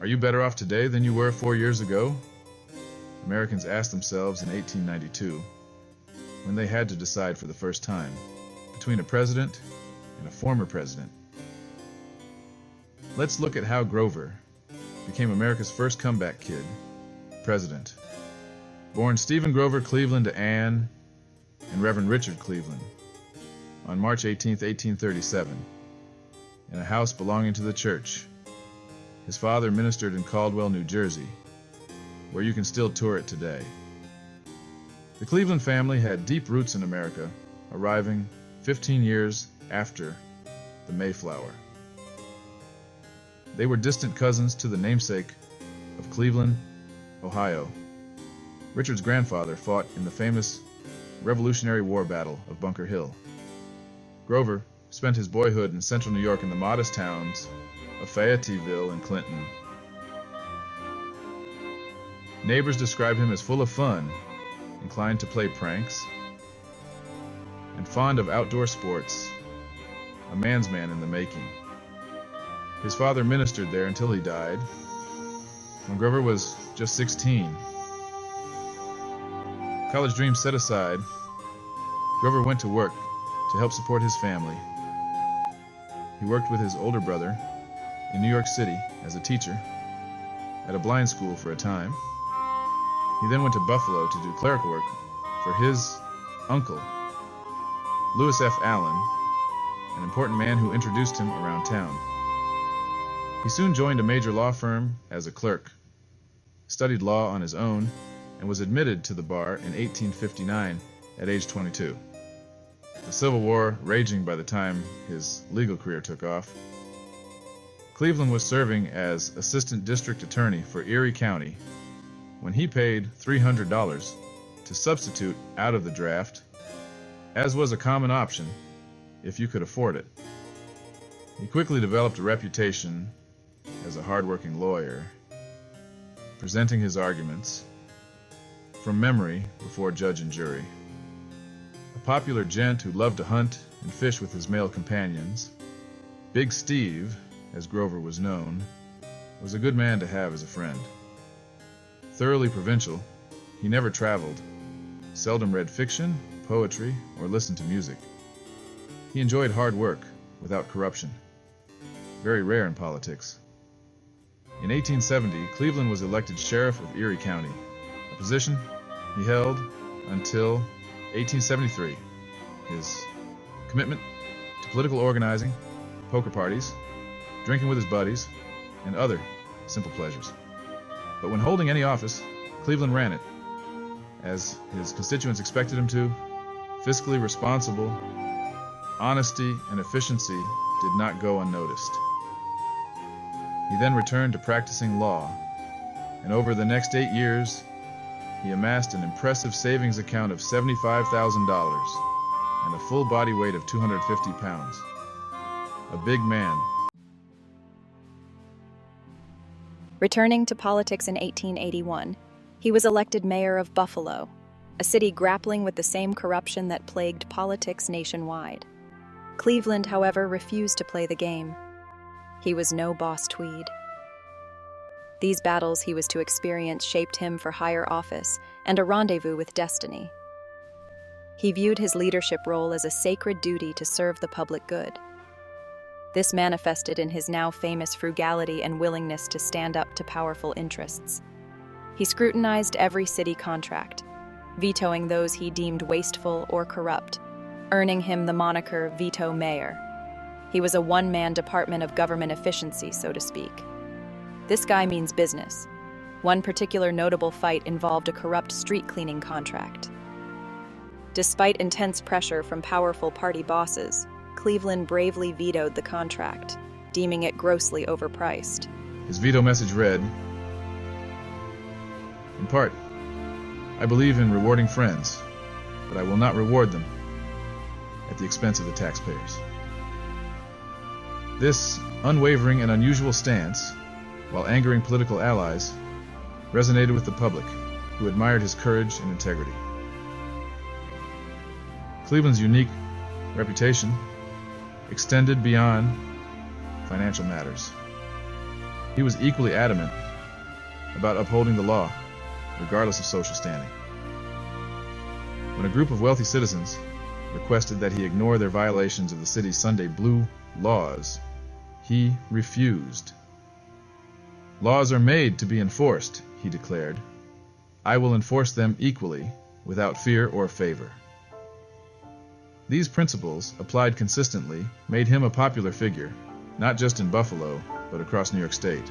Are you better off today than you were 4 years ago? Americans asked themselves in 1892 when they had to decide for the first time between a president and a former president. Let's look at how Grover became America's first comeback kid, president. Born Stephen Grover Cleveland to Anne and Reverend Richard Cleveland on March 18, 1837, in a house belonging to the church. His father ministered in Caldwell, New Jersey, where you can still tour it today. The Cleveland family had deep roots in America, arriving 15 years after the Mayflower. They were distant cousins to the namesake of Cleveland, Ohio. Richard's grandfather fought in the famous Revolutionary War battle of Bunker Hill. Grover spent his boyhood in central New York in the modest towns of Fayetteville and Clinton. Neighbors described him as full of fun, inclined to play pranks, and fond of outdoor sports, a man's man in the making. His father ministered there until he died, when Grover was just 16. College dreams set aside, Grover went to work to help support his family. He worked with his older brother in New York City as a teacher at a blind school for a time. He then went to Buffalo to do clerical work for his uncle, Lewis F. Allen, an important man who introduced him around town. He soon joined a major law firm as a clerk, studied law on his own, and was admitted to the bar in 1859 at age 22. The Civil War raging by the time his legal career took off. Cleveland was serving as assistant district attorney for Erie County when he paid $300 to substitute out of the draft, as was a common option if you could afford it. He quickly developed a reputation as a hard-working lawyer, presenting his arguments from memory before judge and jury. A popular gent who loved to hunt and fish with his male companions, Big Steve, as Grover was known, was a good man to have as a friend. Thoroughly provincial, he never traveled, seldom read fiction, poetry, or listened to music. He enjoyed hard work without corruption, very rare in politics. In 1870, Cleveland was elected sheriff of Erie County, a position he held until 1873. His commitment to political organizing, poker parties, drinking with his buddies, and other simple pleasures. But when holding any office, Cleveland ran it, as his constituents expected him to. Fiscally responsible, honesty, and efficiency did not go unnoticed. He then returned to practicing law, and over the next 8 years, he amassed an impressive savings account of $75,000 and a full body weight of 250 pounds. A big man. Returning to politics in 1881, he was elected mayor of Buffalo, a city grappling with the same corruption that plagued politics nationwide. Cleveland, however, refused to play the game. He was no Boss Tweed. These battles he was to experience shaped him for higher office and a rendezvous with destiny. He viewed his leadership role as a sacred duty to serve the public good. This manifested in his now famous frugality and willingness to stand up to powerful interests. He scrutinized every city contract, vetoing those he deemed wasteful or corrupt, earning him the moniker Veto Mayor. He was a one-man department of government efficiency, so to speak. This guy means business. One particular notable fight involved a corrupt street cleaning contract. Despite intense pressure from powerful party bosses, Cleveland bravely vetoed the contract, deeming it grossly overpriced. His veto message read, in part, I believe in rewarding friends, but I will not reward them at the expense of the taxpayers. This unwavering and unusual stance, while angering political allies, resonated with the public, who admired his courage and integrity. Cleveland's unique reputation extended beyond financial matters. He was equally adamant about upholding the law, regardless of social standing. When a group of wealthy citizens requested that he ignore their violations of the city's Sunday blue laws, he refused. "Laws are made to be enforced," he declared. "I will enforce them equally, without fear or favor." These principles, applied consistently, made him a popular figure, not just in Buffalo, but across New York State.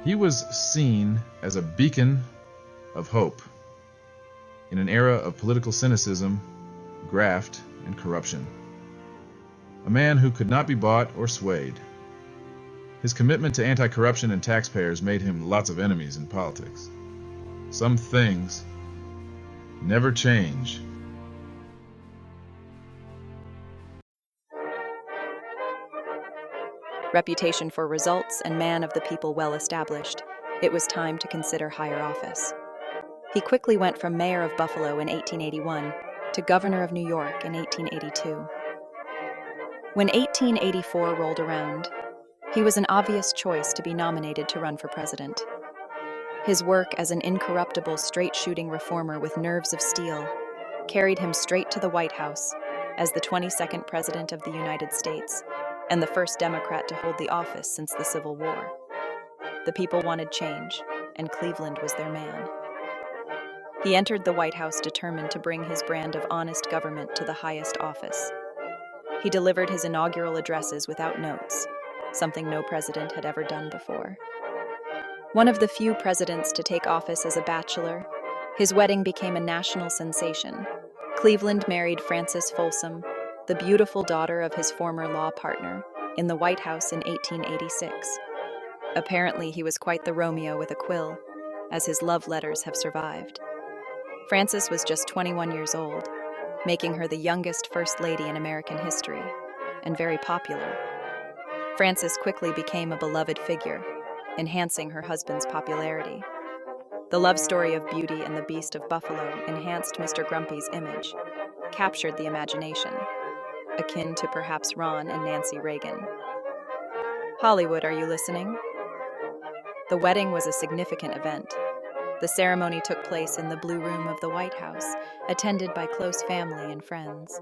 He was seen as a beacon of hope in an era of political cynicism, graft, and corruption. A man who could not be bought or swayed. His commitment to anti-corruption and taxpayers made him lots of enemies in politics. Some things never change. Reputation for results and man of the people well established, it was time to consider higher office. He quickly went from mayor of Buffalo in 1881 to governor of New York in 1882. When 1884 rolled around, he was an obvious choice to be nominated to run for president. His work as an incorruptible, straight-shooting reformer with nerves of steel carried him straight to the White House as the 22nd President of the United States and the first Democrat to hold the office since the Civil War. The people wanted change, and Cleveland was their man. He entered the White House determined to bring his brand of honest government to the highest office. He delivered his inaugural addresses without notes, something no president had ever done before. One of the few presidents to take office as a bachelor, his wedding became a national sensation. Cleveland married Frances Folsom, the beautiful daughter of his former law partner, in the White House in 1886. Apparently, he was quite the Romeo with a quill, as his love letters have survived. Frances was just 21 years old, making her the youngest First Lady in American history, and very popular. Frances quickly became a beloved figure, enhancing her husband's popularity. The love story of Beauty and the Beast of Buffalo enhanced Mr. Grumpy's image, captured the imagination, akin to perhaps Ron and Nancy Reagan. Hollywood, are you listening? The wedding was a significant event. The ceremony took place in the Blue Room of the White House, attended by close family and friends.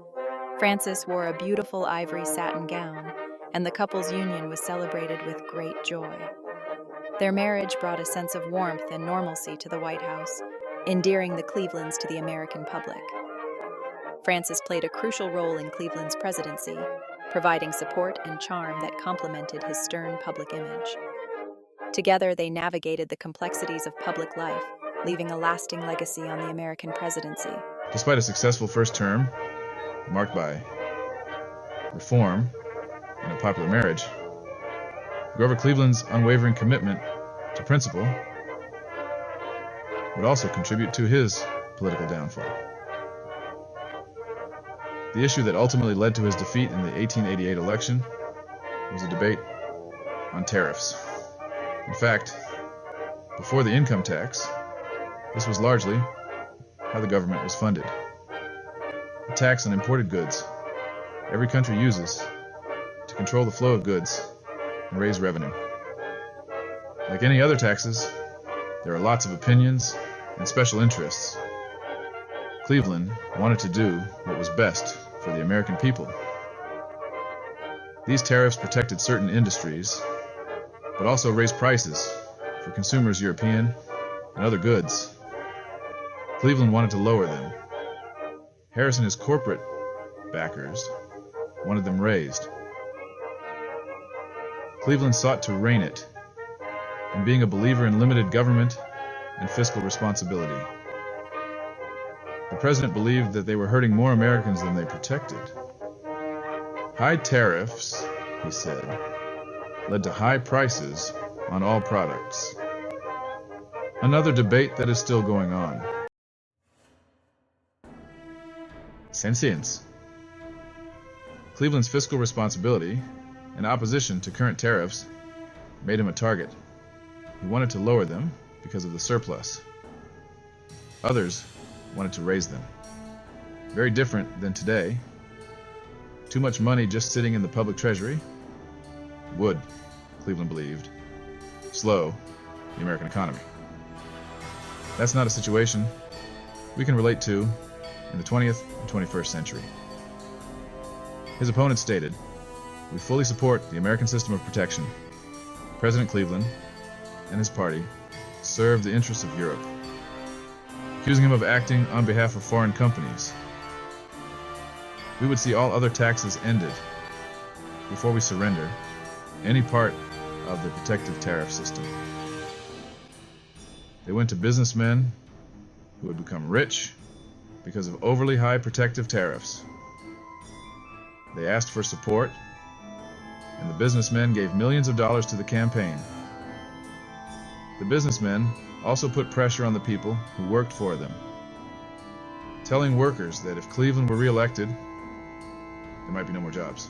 Frances wore a beautiful ivory satin gown, and the couple's union was celebrated with great joy. Their marriage brought a sense of warmth and normalcy to the White House, endearing the Clevelands to the American public. Frances played a crucial role in Cleveland's presidency, providing support and charm that complemented his stern public image. Together, they navigated the complexities of public life, leaving a lasting legacy on the American presidency. Despite a successful first term, marked by reform and a popular marriage, Grover Cleveland's unwavering commitment to principle would also contribute to his political downfall. The issue that ultimately led to his defeat in the 1888 election was a debate on tariffs. In fact, before the income tax, this was largely how the government was funded. A tax on imported goods every country uses to control the flow of goods and raise revenue. Like any other taxes, there are lots of opinions and special interests. Cleveland wanted to do what was best for the American people. These tariffs protected certain industries, but also raised prices for consumers' European and other goods. Cleveland wanted to lower them. Harris and his corporate backers wanted them raised. Cleveland sought to rein it, and being a believer in limited government and fiscal responsibility. The president believed that they were hurting more Americans than they protected. High tariffs, he said, led to high prices on all products. Another debate that is still going on. Sense. Cleveland's fiscal responsibility and opposition to current tariffs made him a target. He wanted to lower them because of the surplus. Others wanted to raise them. Very different than today. Too much money just sitting in the public treasury would, Cleveland believed, slow the American economy. That's not a situation we can relate to in the 20th and 21st century. His opponent stated, "We fully support the American system of protection. President Cleveland and his party serve the interests of Europe," accusing him of acting on behalf of foreign companies. "We would see all other taxes ended before we surrender any part of the protective tariff system." They went to businessmen who had become rich because of overly high protective tariffs. They asked for support, and the businessmen gave millions of dollars to the campaign. The businessmen also put pressure on the people who worked for them, telling workers that if Cleveland were re-elected, there might be no more jobs.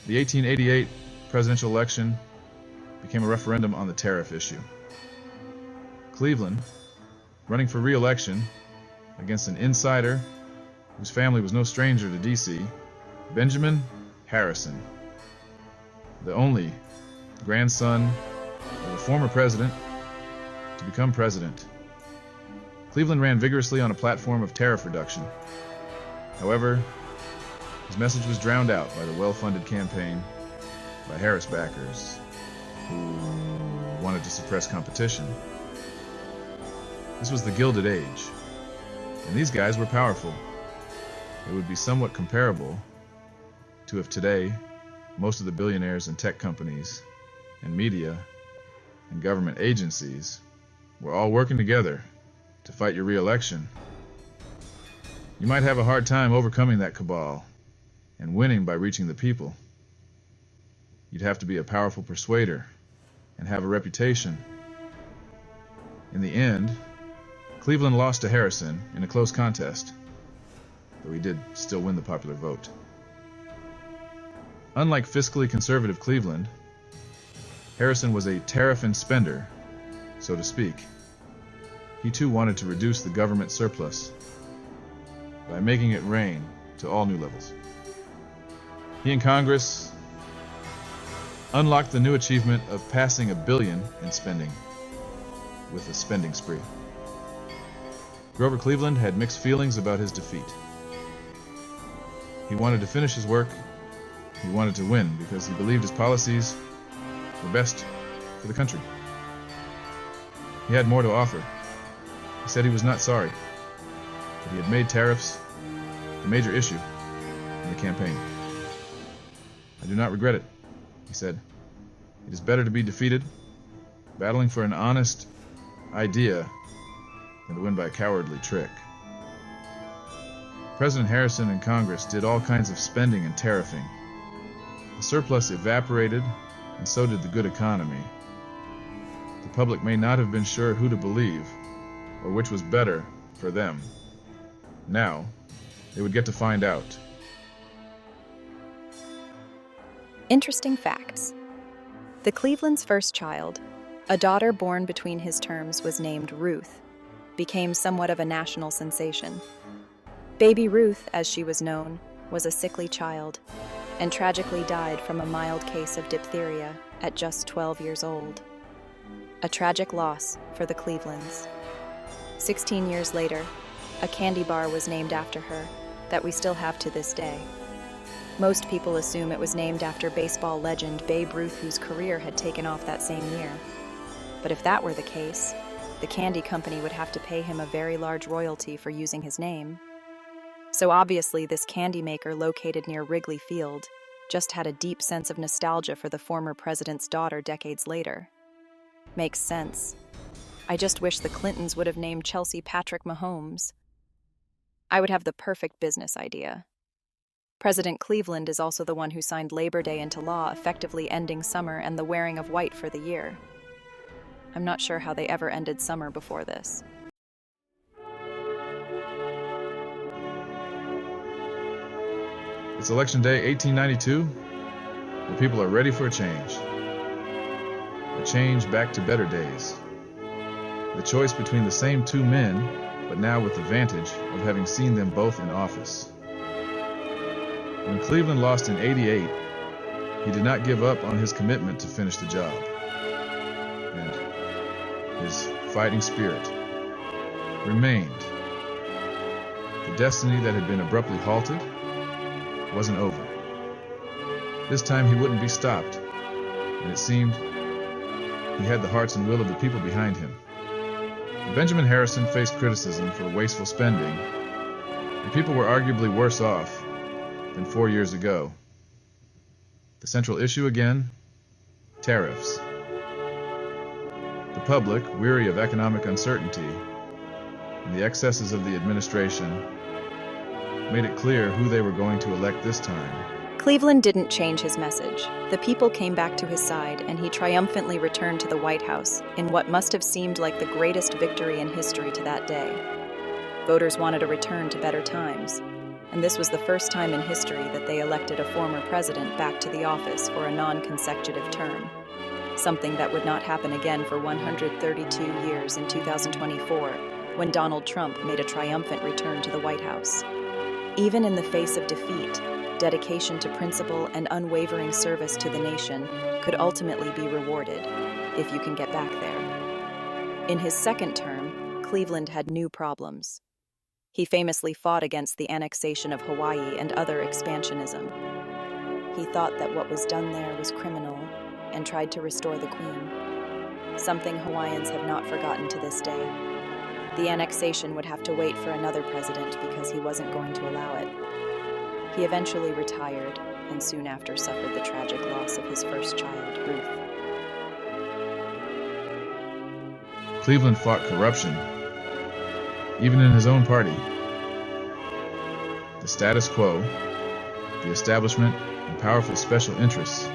The 1888 presidential election became a referendum on the tariff issue. Cleveland, running for re-election against an insider whose family was no stranger to D.C., Benjamin Harrison, the only grandson of a former president to become president. Cleveland ran vigorously on a platform of tariff reduction. However, his message was drowned out by the well-funded campaign by Harris backers who wanted to suppress competition. This was the Gilded Age, and these guys were powerful. It would be somewhat comparable to if today most of the billionaires and tech companies and media and government agencies were all working together to fight your re-election. You might have a hard time overcoming that cabal and winning by reaching the people. You'd have to be a powerful persuader and have a reputation. In the end, Cleveland lost to Harrison in a close contest, though he did still win the popular vote. Unlike fiscally conservative Cleveland, Harrison was a tariff and spender, so to speak. He too wanted to reduce the government surplus by making it rain to all new levels. He and Congress unlocked the new achievement of passing $1 billion in spending with a spending spree. Grover Cleveland had mixed feelings about his defeat. He wanted to finish his work. He wanted to win because he believed his policies were best for the country. He had more to offer. He said he was not sorry that he had made tariffs the major issue in the campaign. "I do not regret it," he said. "It is better to be defeated, battling for an honest idea, than to win by a cowardly trick." President Harrison and Congress did all kinds of spending and tariffing. The surplus evaporated, and so did the good economy. The public may not have been sure who to believe, or which was better for them. Now, they would get to find out. Interesting facts. The Cleveland's first child, a daughter born between his terms, was named Ruth, became somewhat of a national sensation. Baby Ruth, as she was known, was a sickly child, and tragically died from a mild case of diphtheria at just 12 years old. A tragic loss for the Clevelands. 16 years later, a candy bar was named after her that we still have to this day. Most people assume it was named after baseball legend Babe Ruth, whose career had taken off that same year. But if that were the case, the candy company would have to pay him a very large royalty for using his name. So obviously this candy maker located near Wrigley Field just had a deep sense of nostalgia for the former president's daughter decades later. Makes sense. I just wish the Clintons would have named Chelsea Patrick Mahomes. I would have the perfect business idea. President Cleveland is also the one who signed Labor Day into law, effectively ending summer and the wearing of white for the year. I'm not sure how they ever ended summer before this. It's Election Day 1892. The people are ready for a change. A change back to better days. The choice between the same two men, but now with the advantage of having seen them both in office. When Cleveland lost in '88, He did not give up on his commitment to finish the job, and his fighting spirit remained. The destiny that had been abruptly halted wasn't over. This time he wouldn't be stopped, and it seemed he had the hearts and will of the people behind him. When Benjamin Harrison faced criticism for wasteful spending, the people were arguably worse off than 4 years ago. The central issue again, tariffs. The public, weary of economic uncertainty and the excesses of the administration, made it clear who they were going to elect this time. Cleveland didn't change his message. The people came back to his side, and he triumphantly returned to the White House in what must have seemed like the greatest victory in history to that day. Voters wanted a return to better times, and this was the first time in history that they elected a former president back to the office for a non-consecutive term, something that would not happen again for 132 years in 2024, when Donald Trump made a triumphant return to the White House. Even in the face of defeat, dedication to principle and unwavering service to the nation could ultimately be rewarded, if you can get back there. In his second term, Cleveland had new problems. He famously fought against the annexation of Hawaii and other expansionism. He thought that what was done there was criminal and tried to restore the Queen, something Hawaiians have not forgotten to this day. The annexation would have to wait for another president because he wasn't going to allow it. He eventually retired and soon after suffered the tragic loss of his first child, Ruth. Cleveland fought corruption, even in his own party. The status quo, the establishment, and powerful special interests.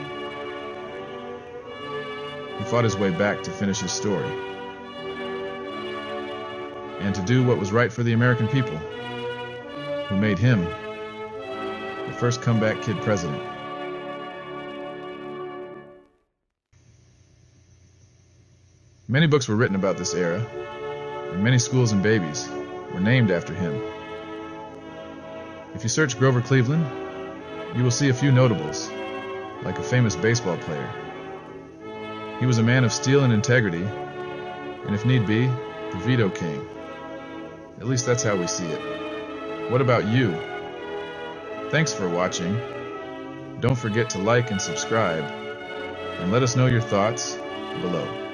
He fought his way back to finish his story, and to do what was right for the American people, who made him the first comeback kid president. Many books were written about this era, and many schools and babies were named after him. If you search Grover Cleveland, you will see a few notables, like a famous baseball player. He was a man of steel and integrity, and if need be, the veto king. At least that's how we see it. What about you? Thanks for watching. Don't forget to like and subscribe, and let us know your thoughts below.